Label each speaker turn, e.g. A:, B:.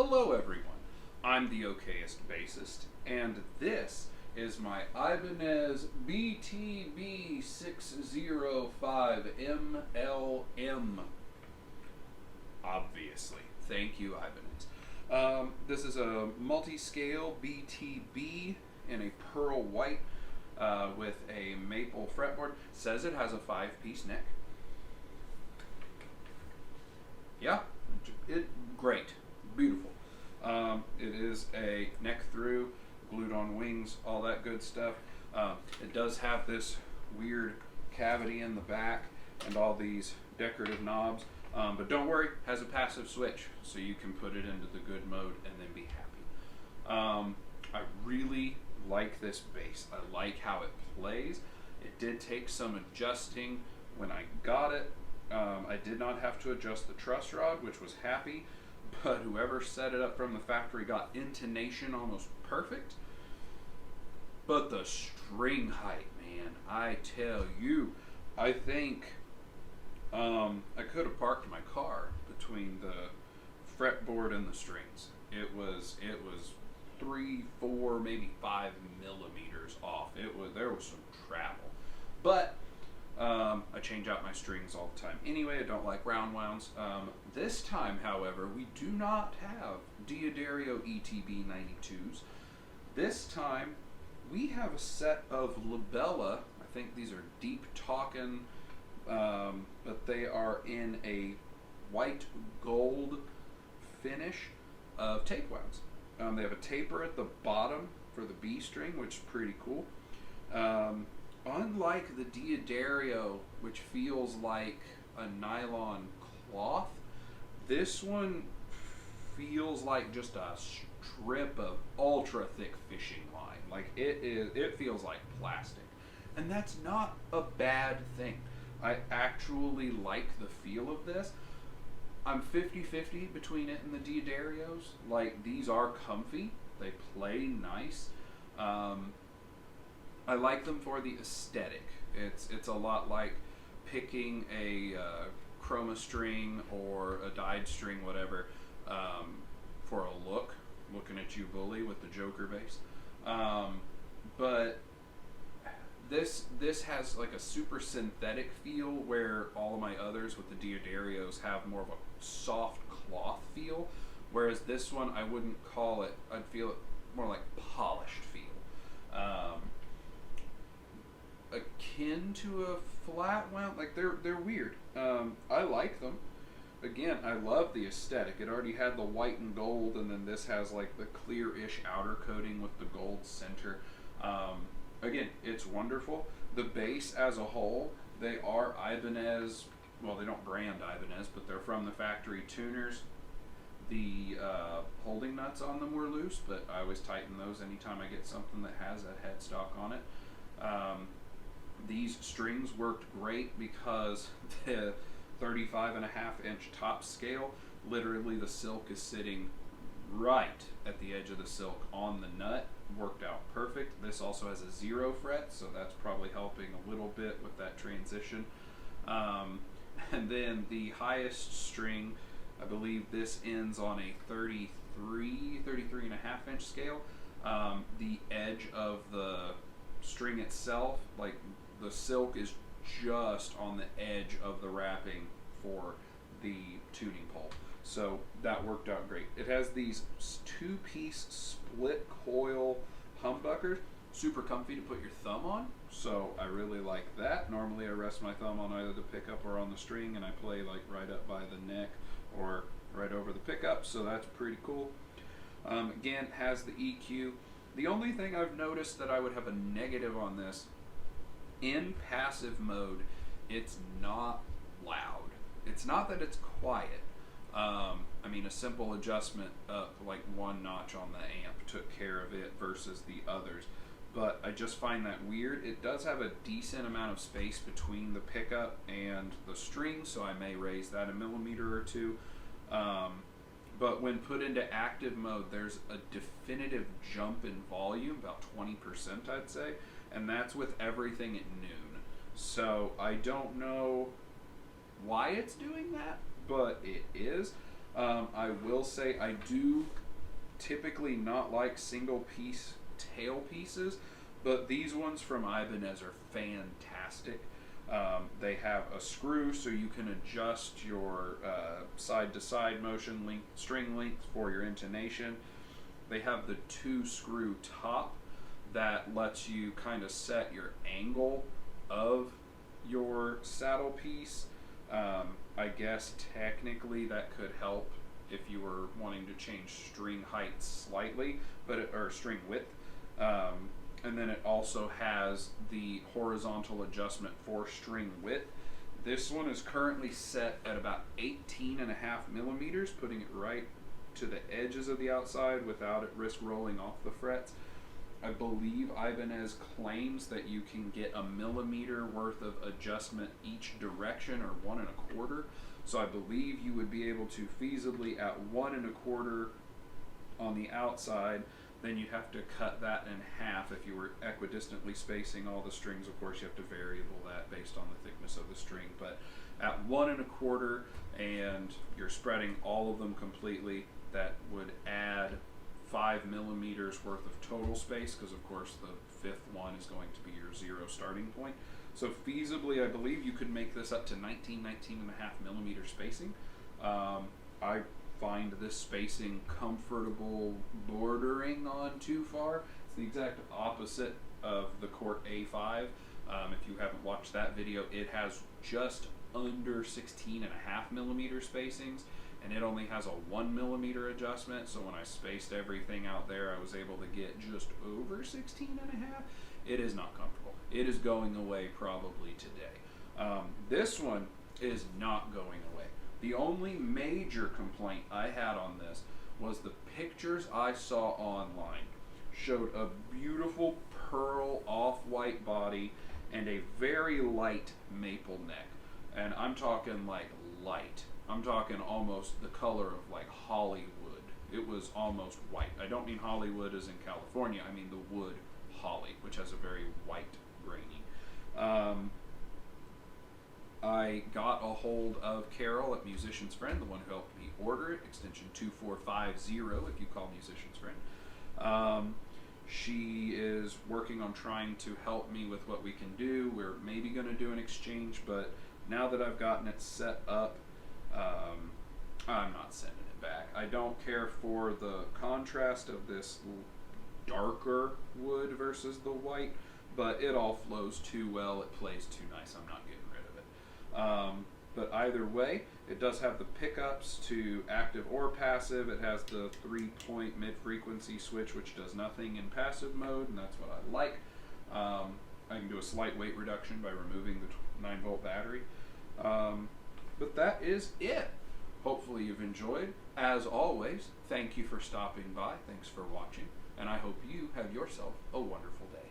A: Hello everyone, I'm the okayest bassist, and this is my Ibanez BTB605MLM. Obviously. Thank you, Ibanez. This is a multi-scale BTB in a pearl white with a maple fretboard. Says it has a 5-piece neck. Yeah, great, beautiful. It is a neck through, glued on wings, all that good stuff. It does have this weird cavity in the back and all these decorative knobs, but don't worry, has a passive switch, so you can put it into the good mode and then be happy. I really like this bass. I like how it plays. It did take some adjusting when I got it. I did not have to adjust the truss rod, which was happy, but whoever set it up from the factory got intonation almost perfect. But the string height, man, I tell you, I think I could have parked my car between the fretboard and the strings. It was 3, 4, maybe 5 millimeters off. There was some travel, but I change out my strings all the time. Anyway, I don't like round wounds. This time, however, we do not have D'Addario ETB92s. This time, we have a set of Labella. I think these are deep talking, but they are in a white gold finish of tape wounds. They have a taper at the bottom for the B string, which is pretty cool. Unlike the D'Addario, which feels like a nylon cloth, this one feels like just a strip of ultra thick fishing line. Like it feels like plastic. And that's not a bad thing. I actually like the feel of this. I'm 50-50 between it and the D'Addarios. Like, these are comfy. They play nice. I like them for the aesthetic. It's a lot like picking a chroma string or a dyed string, whatever, for a look. Looking at you, bully, with the Joker bass. But this has like a super synthetic feel, where all of my others with the D'Addarios have more of a soft cloth feel. Whereas this one, I wouldn't call it. I'd feel it more like polished feel. Akin to a flat wound, like they're weird. I like them. Again, I love the aesthetic. It already had the white and gold, and then this has like the clear-ish outer coating with the gold center. Again, it's wonderful. The bass as a whole, they are Ibanez. Well, they don't brand Ibanez, but they're from the factory tuners. The holding nuts on them were loose, but I always tighten those anytime I get something that has a headstock on it. These strings worked great because the 35.5-inch top scale, literally the silk is sitting right at the edge of the silk on the nut. Worked out perfect. This also has a 0 fret, so that's probably helping a little bit with that transition. And then the highest string, I believe this ends on a 33.5-inch scale. The edge of the string itself, like the silk is just on the edge of the wrapping for the tuning pole. So that worked out great. It has these 2-piece split coil humbuckers, super comfy to put your thumb on, so I really like that. Normally I rest my thumb on either the pickup or on the string, and I play like right up by the neck or right over the pickup, so that's pretty cool. Again, has the EQ. The only thing I've noticed that I would have a negative on this, in passive mode, it's not loud. It's not that it's quiet. I mean, a simple adjustment up like 1 notch on the amp took care of it versus the others. But I just find that weird. It does have a decent amount of space between the pickup and the string, so I may raise that a millimeter or two. But when put into active mode, there's a definitive jump in volume, about 20% I'd say, and that's with everything at noon. So I don't know why it's doing that, but it is. I will say I do typically not like single piece tail pieces, but these ones from Ibanez are fantastic. They have a screw so you can adjust your side to side motion string length for your intonation. They have the 2 screw top that lets you kind of set your angle of your saddle piece. I guess technically that could help if you were wanting to change string height slightly, or string width. And then it also has the horizontal adjustment for string width. This one is currently set at about 18.5 millimeters, putting it right to the edges of the outside without it risk rolling off the frets. I believe Ibanez claims that you can get a millimeter worth of adjustment each direction, or 1 1/4. So I believe you would be able to feasibly at 1 1/4 on the outside. Then you'd have to cut that in half if you were equidistantly spacing all the strings. Of course, you have to variable that based on the thickness of the string. But at 1 1/4, and you're spreading all of them completely, that would add 5 millimeters worth of total space, because of course the 5th one is going to be your 0 starting point. So feasibly, I believe you could make this up to 19.5 millimeter spacing. I find this spacing comfortable, bordering on too far. It's the exact opposite of the Cort A5. If you haven't watched that video, it has just under 16.5 millimeter spacings, and it only has a 1 millimeter adjustment. So when I spaced everything out there, I was able to get just over 16.5. It is not comfortable. It is going away probably today. This one is not going away. The only major complaint I had on this was the pictures I saw online showed a beautiful pearl off-white body and a very light maple neck. And I'm talking like light. I'm talking almost the color of like Hollywood. It was almost white. I don't mean Hollywood as in California. I mean the wood holly, which has a very white graining. I got a hold of Carol at Musician's Friend, the one who helped me order it, extension 2450 if you call Musician's Friend. She is working on trying to help me with what we can do. We're maybe going to do an exchange, but now that I've gotten it set up, I'm not sending it back. I don't care for the contrast of this darker wood versus the white, but it all flows too well. It plays too nice. I'm not getting rid of it. But either way, it does have the pickups to active or passive. It has the 3-point mid-frequency switch, which does nothing in passive mode, and that's what I like. I can do a slight weight reduction by removing the 9-volt battery. But that is it. Hopefully you've enjoyed. As always, thank you for stopping by. Thanks for watching, and I hope you have yourself a wonderful day.